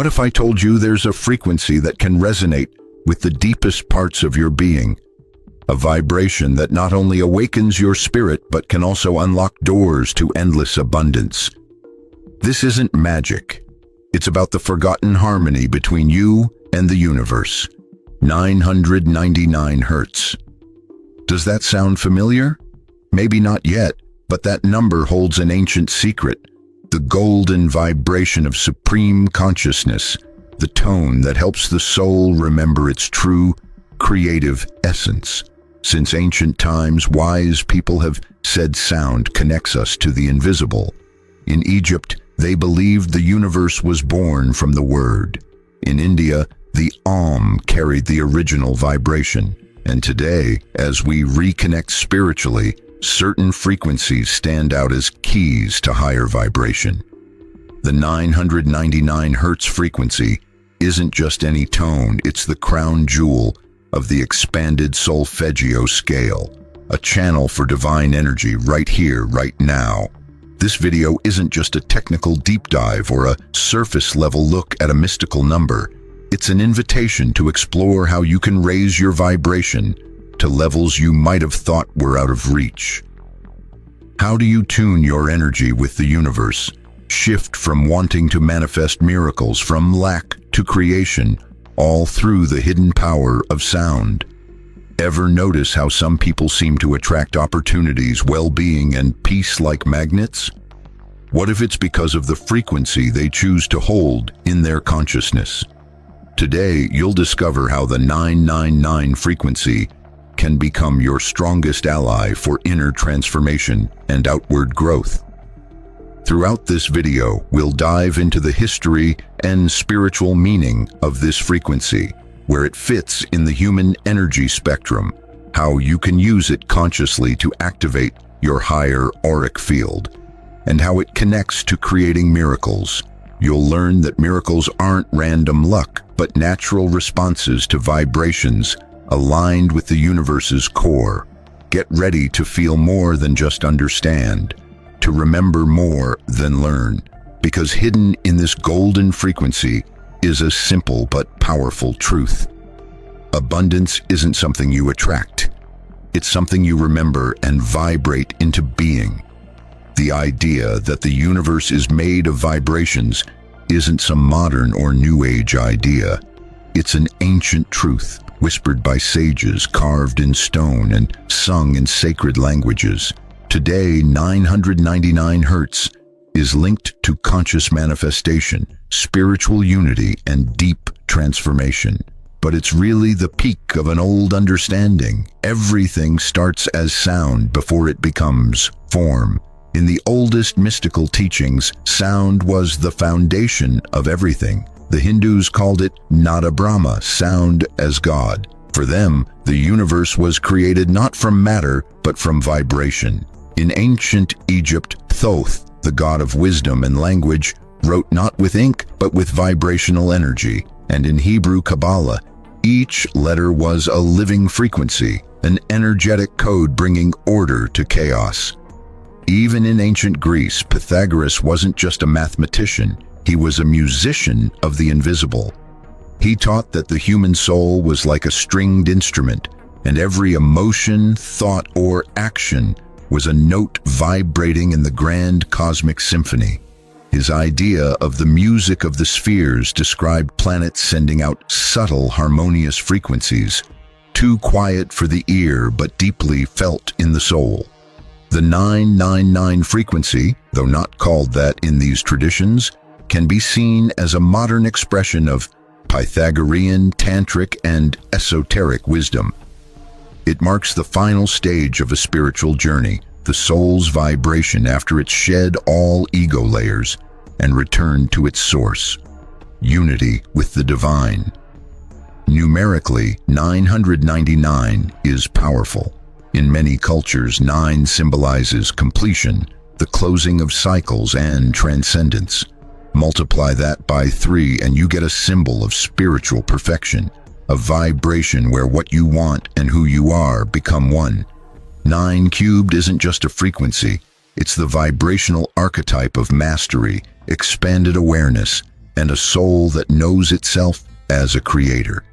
What if I told you there's a frequency that can resonate with the deepest parts of your being? A vibration that not only awakens your spirit but can also unlock doors to endless abundance. This isn't magic. It's about the forgotten harmony between you and the universe. 999 hertz. Does that sound familiar? Maybe not yet, but that number holds an ancient secret. The golden vibration of supreme consciousness, the tone that helps the soul remember its true, creative essence. Since ancient times, wise people have said sound connects us to the invisible. In Egypt, they believed the universe was born from the word. In India, the carried the original vibration. And today, as we reconnect spiritually, certain frequencies stand out as keys to higher vibration. The 999 hertz frequency isn't just any tone, it's the crown jewel of the expanded solfeggio scale, a channel for divine energy right here, right now. This video isn't just a technical deep dive or a surface-level look at a mystical number. It's an invitation to explore how you can raise your vibration to levels you might have thought were out of reach. How do you tune your energy with the universe? Shift from wanting to manifest miracles, from lack to creation, all through the hidden power of sound. Ever notice how some people seem to attract opportunities, well-being, and peace like magnets? What if it's because of the frequency they choose to hold in their consciousness? Today, you'll discover how the 999 frequency can become your strongest ally for inner transformation and outward growth. Throughout this video, we'll dive into the history and spiritual meaning of this frequency, where it fits in the human energy spectrum, how you can use it consciously to activate your higher auric field, and how it connects to creating miracles. You'll learn that miracles aren't random luck, but natural responses to vibrations aligned with the universe's core. Get ready to feel more than just understand, to remember more than learn, because hidden in this golden frequency is a simple but powerful truth. Abundance isn't something you attract. It's something you remember and vibrate into being. The idea that the universe is made of vibrations isn't some modern or new age idea. It's an ancient truth, whispered by sages, carved in stone, and sung in sacred languages. Today, 999 hertz is linked to conscious manifestation, spiritual unity, and deep transformation. But it's really the peak of an old understanding. Everything starts as sound before it becomes form. In the oldest mystical teachings, sound was the foundation of everything. The Hindus called it Nada Brahma, sound as God. For them, the universe was created not from matter, but from vibration. In ancient Egypt, Thoth, the god of wisdom and language, wrote not with ink, but with vibrational energy. And in Hebrew Kabbalah, each letter was a living frequency, an energetic code bringing order to chaos. Even in ancient Greece, Pythagoras wasn't just a mathematician, he was a musician of the invisible. He taught that the human soul was like a stringed instrument, and every emotion, thought, or action was a note vibrating in the grand cosmic symphony. His idea of the music of the spheres described planets sending out subtle, harmonious frequencies, too quiet for the ear but deeply felt in the soul. The 999 frequency, though not called that in these traditions, can be seen as a modern expression of Pythagorean, tantric, and esoteric wisdom. It marks the final stage of a spiritual journey, the soul's vibration after it's shed all ego layers and returned to its source, unity with the divine. Numerically, 999 is powerful. In many cultures, 9 symbolizes completion, the closing of cycles, and transcendence. Multiply that by 3 and you get a symbol of spiritual perfection, a vibration where what you want and who you are become one. 9 cubed isn't just a frequency, it's the vibrational archetype of mastery, expanded awareness, and a soul that knows itself as a creator.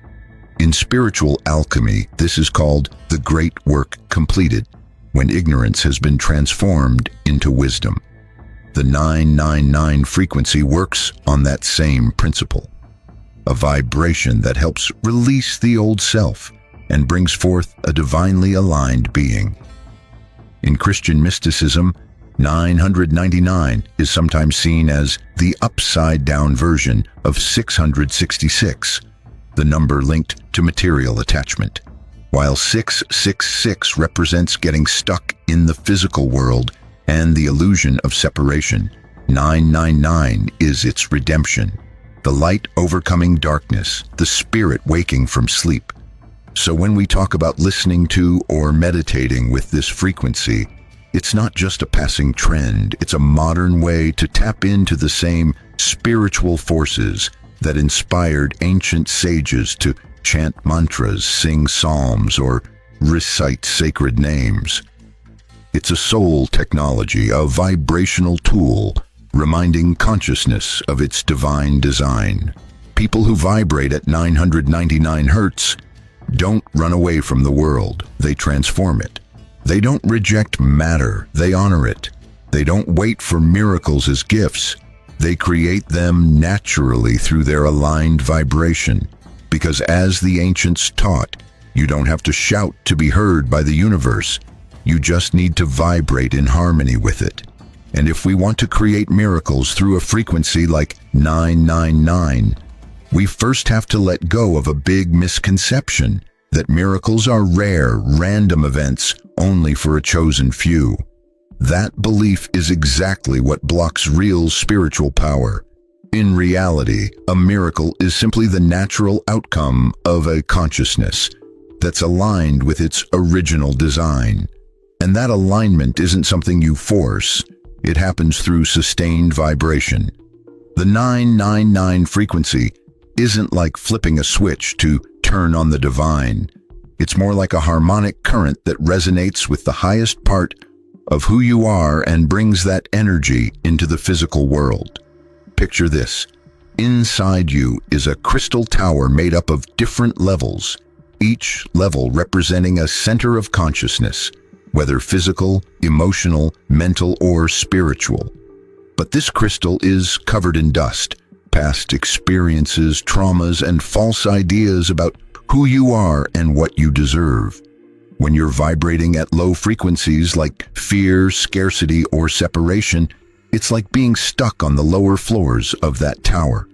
In spiritual alchemy, this is called the great work completed, when ignorance has been transformed into wisdom. The 999 frequency works on that same principle, a vibration that helps release the old self and brings forth a divinely aligned being. In Christian mysticism, 999 is sometimes seen as the upside-down version of 666, the number linked to material attachment. While 666 represents getting stuck in the physical world and the illusion of separation, 999 is its redemption, the light overcoming darkness, the spirit waking from sleep. So when we talk about listening to or meditating with this frequency, it's not just a passing trend, it's a modern way to tap into the same spiritual forces that inspired ancient sages to chant mantras, sing psalms, or recite sacred names. It's a soul technology, a vibrational tool, reminding consciousness of its divine design. People who vibrate at 999 hertz don't run away from the world, they transform it. They don't reject matter, they honor it. They don't wait for miracles as gifts, they create them naturally through their aligned vibration. Because as the ancients taught, you don't have to shout to be heard by the universe. You just need to vibrate in harmony with it. And if we want to create miracles through a frequency like 999, we first have to let go of a big misconception that miracles are rare, random events only for a chosen few. That belief is exactly what blocks real spiritual power. In reality, a miracle is simply the natural outcome of a consciousness that's aligned with its original design. And that alignment isn't something you force, it happens through sustained vibration. The 999 frequency isn't like flipping a switch to turn on the divine. It's more like a harmonic current that resonates with the highest part of who you are and brings that energy into the physical world. Picture this. Inside you is a crystal tower made up of different levels, each level representing a center of consciousness, whether physical, emotional, mental, or spiritual. But this crystal is covered in dust, past experiences, traumas, and false ideas about who you are and what you deserve. When you're vibrating at low frequencies like fear, scarcity, or separation, it's like being stuck on the lower floors of that tower.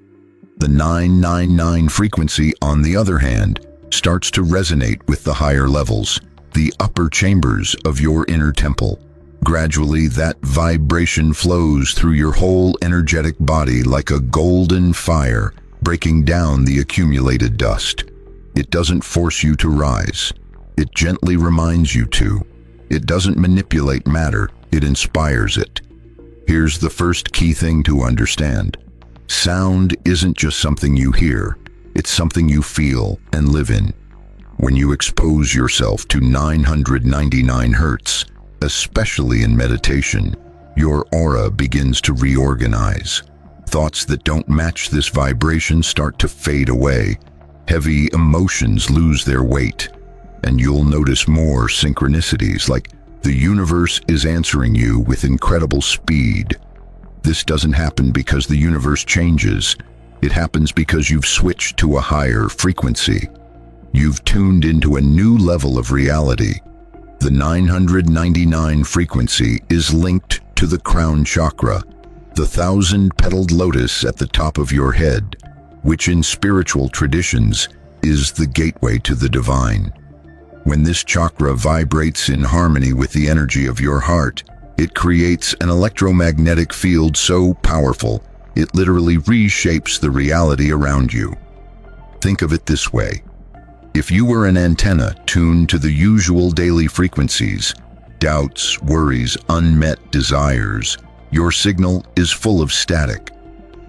The 999 frequency, on the other hand, starts to resonate with the higher levels, the upper chambers of your inner temple. Gradually, that vibration flows through your whole energetic body like a golden fire, breaking down the accumulated dust. It doesn't force you to rise. It gently reminds you to. It doesn't manipulate matter, it inspires it. Here's the first key thing to understand. Sound isn't just something you hear, it's something you feel and live in. When you expose yourself to 999 hertz, especially in meditation, your aura begins to reorganize. Thoughts that don't match this vibration start to fade away. Heavy emotions lose their weight, and you'll notice more synchronicities, like the universe is answering you with incredible speed. This doesn't happen because the universe changes. It happens because you've switched to a higher frequency. You've tuned into a new level of reality. The 999 frequency is linked to the crown chakra, the 1,000-petaled lotus at the top of your head, which in spiritual traditions is the gateway to the divine. When this chakra vibrates in harmony with the energy of your heart, it creates an electromagnetic field so powerful, it literally reshapes the reality around you. Think of it this way. If you were an antenna tuned to the usual daily frequencies, doubts, worries, unmet desires, your signal is full of static.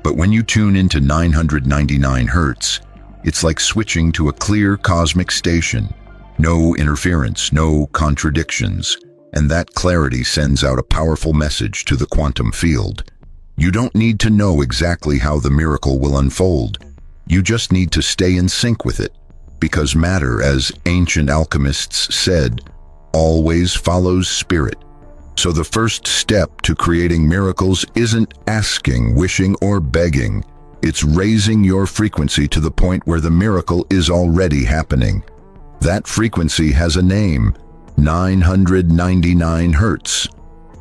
But when you tune into 999 hertz, it's like switching to a clear cosmic station. No interference, no contradictions, and that clarity sends out a powerful message to the quantum field. You don't need to know exactly how the miracle will unfold. You just need to stay in sync with it, because matter, as ancient alchemists said, always follows spirit. So the first step to creating miracles isn't asking, wishing, or begging. It's raising your frequency to the point where the miracle is already happening. That frequency has a name: 999 hertz.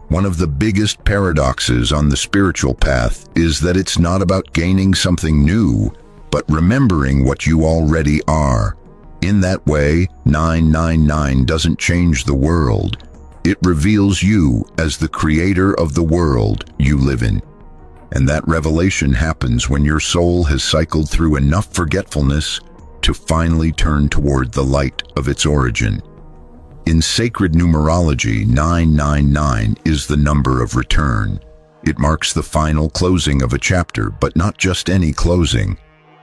One of the biggest paradoxes on the spiritual path is that it's not about gaining something new, but remembering what you already are. In that way, 999 doesn't change the world. It reveals you as the creator of the world you live in. And that revelation happens when your soul has cycled through enough forgetfulness to finally turn toward the light of its origin. In sacred numerology, 999 is the number of return. It marks the final closing of a chapter, but not just any closing.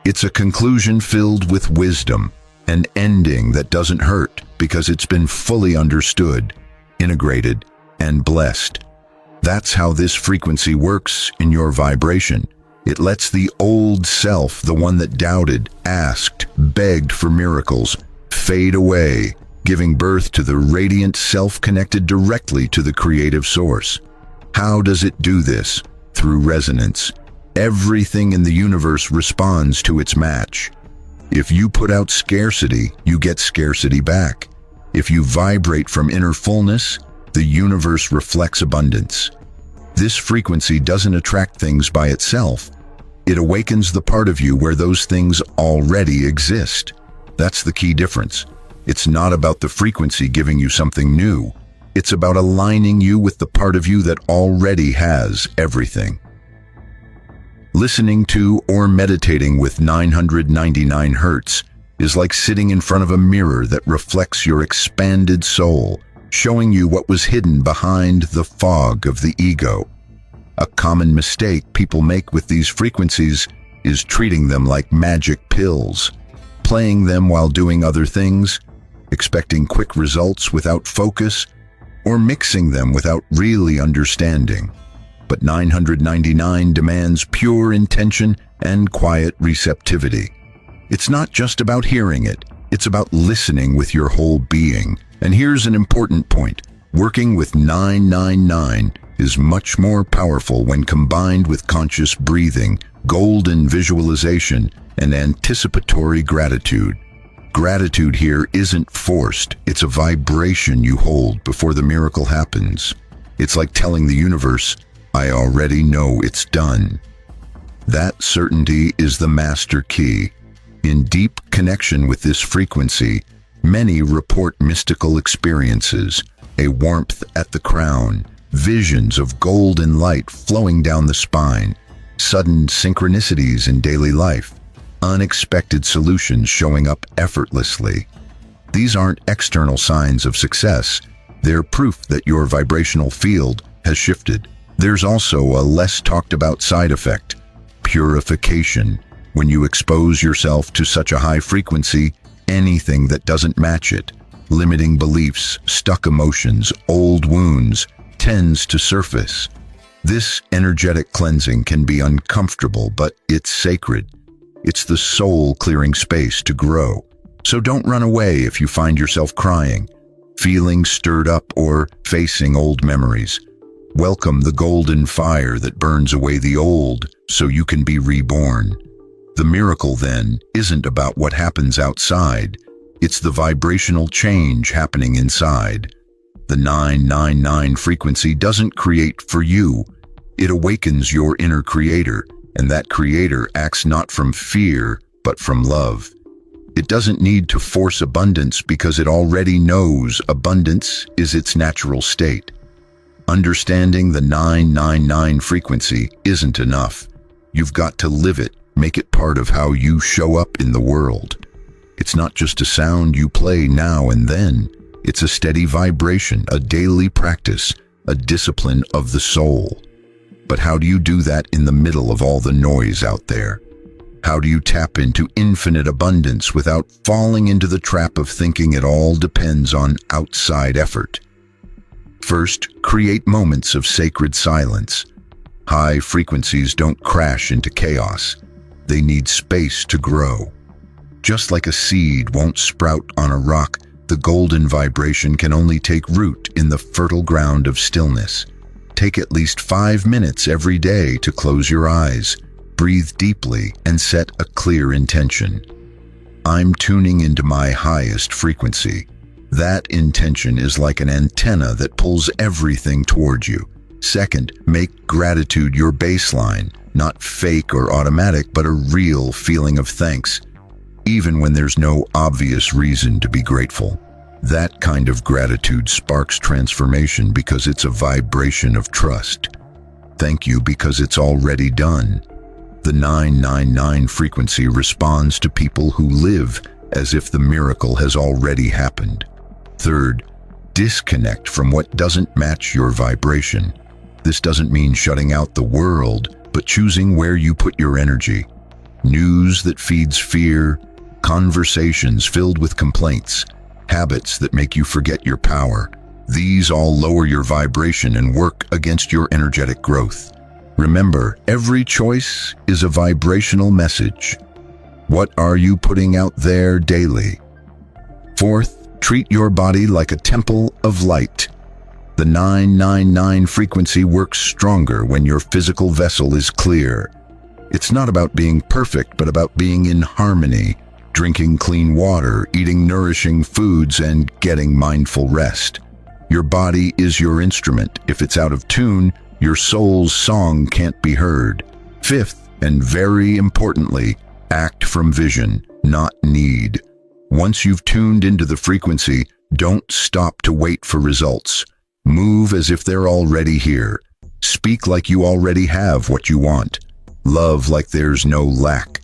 It's a conclusion filled with wisdom, an ending that doesn't hurt because it's been fully understood, integrated, and blessed. That's how this frequency works in your vibration. It lets the old self, the one that doubted, asked, begged for miracles, fade away, giving birth to the radiant self connected directly to the creative source. How does it do this? Through resonance. Everything in the universe responds to its match. If you put out scarcity, you get scarcity back. If you vibrate from inner fullness, the universe reflects abundance. This frequency doesn't attract things by itself. It awakens the part of you where those things already exist. That's the key difference. It's not about the frequency giving you something new. It's about aligning you with the part of you that already has everything. Listening to or meditating with 999 hertz is like sitting in front of a mirror that reflects your expanded soul, showing you what was hidden behind the fog of the ego. A common mistake people make with these frequencies is treating them like magic pills, playing them while doing other things, expecting quick results without focus, or mixing them without really understanding. But 999 demands pure intention and quiet receptivity. It's not just about hearing it, it's about listening with your whole being. And here's an important point. Working with 999 is much more powerful when combined with conscious breathing, golden visualization, and anticipatory gratitude. Gratitude here isn't forced, it's a vibration you hold before the miracle happens. It's like telling the universe, I already know it's done. That certainty is the master key. In deep connection with this frequency, many report mystical experiences, a warmth at the crown, visions of golden light flowing down the spine, sudden synchronicities in daily life, unexpected solutions showing up effortlessly. These aren't external signs of success. They're proof that your vibrational field has shifted. There's also a less talked about side effect: purification. When you expose yourself to such a high frequency, anything that doesn't match it, limiting beliefs, stuck emotions, old wounds, tends to surface. This energetic cleansing can be uncomfortable, but it's sacred. It's the soul clearing space to grow. So don't run away if you find yourself crying, feeling stirred up, or facing old memories. Welcome the golden fire that burns away the old so you can be reborn. The miracle, then, isn't about what happens outside. It's the vibrational change happening inside. The 999 frequency doesn't create for you. It awakens your inner creator, and that creator acts not from fear, but from love. It doesn't need to force abundance because it already knows abundance is its natural state. Understanding the 999 frequency isn't enough. You've got to live it, make it part of how you show up in the world. It's not just a sound you play now and then. It's a steady vibration, a daily practice, a discipline of the soul. But how do you do that in the middle of all the noise out there? How do you tap into infinite abundance without falling into the trap of thinking it all depends on outside effort? First, create moments of sacred silence. High frequencies don't crash into chaos. They need space to grow. Just like a seed won't sprout on a rock, the golden vibration can only take root in the fertile ground of stillness. Take at least 5 minutes every day to close your eyes, breathe deeply, and set a clear intention. I'm tuning into my highest frequency. That intention is like an antenna that pulls everything toward you. Second, make gratitude your baseline, not fake or automatic, but a real feeling of thanks, even when there's no obvious reason to be grateful. That kind of gratitude sparks transformation because it's a vibration of trust. Thank you because it's already done. The 999 frequency responds to people who live as if the miracle has already happened. Third, disconnect from what doesn't match your vibration. This doesn't mean shutting out the world, but choosing where you put your energy. News that feeds fear, conversations filled with complaints, habits that make you forget your power. These all lower your vibration and work against your energetic growth. Remember, every choice is a vibrational message. What are you putting out there daily? Fourth, treat your body like a temple of light. The 999 frequency works stronger when your physical vessel is clear. It's not about being perfect, but about being in harmony, drinking clean water, eating nourishing foods, and getting mindful rest. Your body is your instrument. If it's out of tune, your soul's song can't be heard. Fifth, and very importantly, act from vision, not need. Once you've tuned into the frequency, don't stop to wait for results. Move as if they're already here. Speak like you already have what you want. Love like there's no lack.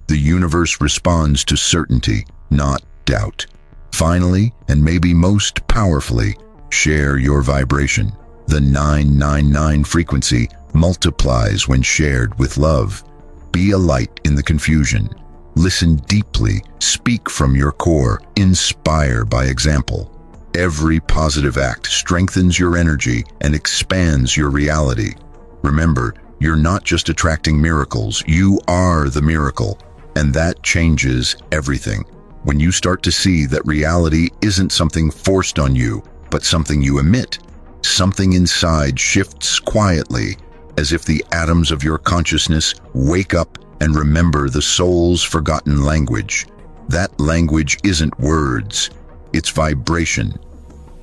The universe responds to certainty, not doubt. Finally, and maybe most powerfully, share your vibration. The 999 frequency multiplies when shared with love. Be a light in the confusion. Listen deeply, speak from your core, inspire by example. Every positive act strengthens your energy and expands your reality. Remember, you're not just attracting miracles, you are the miracle, and that changes everything. When you start to see that reality isn't something forced on you, but something you emit, something inside shifts quietly, as if the atoms of your consciousness wake up and remember the soul's forgotten language. That language isn't words, it's vibration.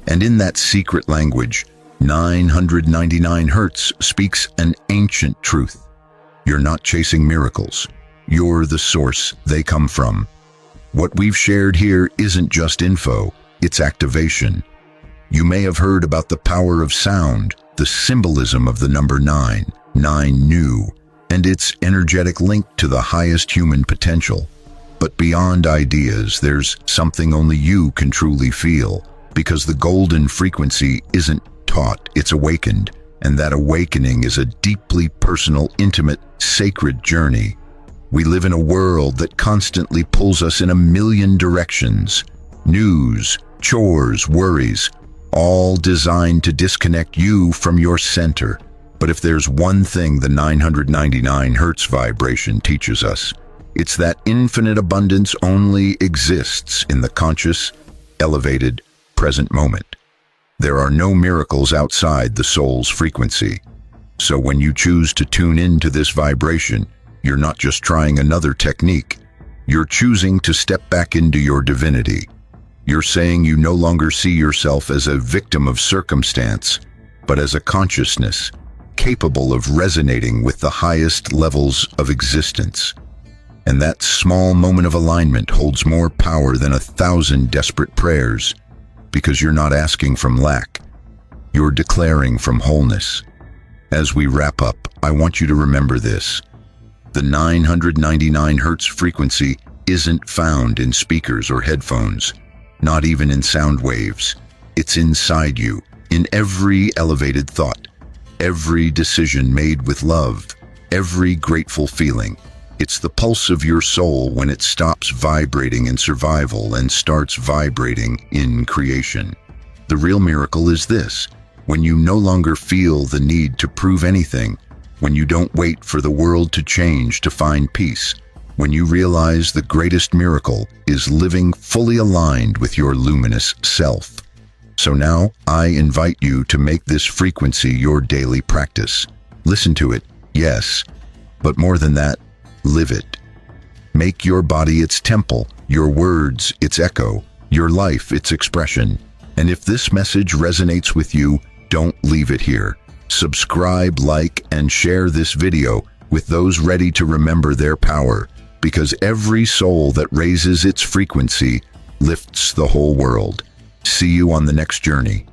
And in that secret language, 999 Hertz speaks an ancient truth. You're not chasing miracles. You're the source they come from. What we've shared here isn't just info, it's activation. You may have heard about the power of sound, the symbolism of the number 9, 9 new, and its energetic link to the highest human potential. But beyond ideas, there's something only you can truly feel, because the golden frequency isn't taught, it's awakened, and that awakening is a deeply personal, intimate, sacred journey. We live in a world that constantly pulls us in a million directions. News, chores, worries, all designed to disconnect you from your center. But if there's one thing the 999 Hertz vibration teaches us, it's that infinite abundance only exists in the conscious, elevated, present moment. There are no miracles outside the soul's frequency. So when you choose to tune into this vibration, you're not just trying another technique. You're choosing to step back into your divinity. You're saying you no longer see yourself as a victim of circumstance, but as a consciousness capable of resonating with the highest levels of existence. And that small moment of alignment holds more power than 1,000 desperate prayers, because you're not asking from lack. You're declaring from wholeness. As we wrap up, I want you to remember this. The 999 Hertz frequency isn't found in speakers or headphones, not even in sound waves. It's inside you, in every elevated thought, every decision made with love, every grateful feeling. It's the pulse of your soul when it stops vibrating in survival and starts vibrating in creation. The real miracle is this: when you no longer feel the need to prove anything, when you don't wait for the world to change to find peace, when you realize the greatest miracle is living fully aligned with your luminous self. So now, I invite you to make this frequency your daily practice. Listen to it, yes, but more than that, live it. Make your body its temple, your words its echo, your life its expression. And if this message resonates with you, don't leave it here. Subscribe, like, and share this video with those ready to remember their power, because every soul that raises its frequency lifts the whole world. See you on the next journey.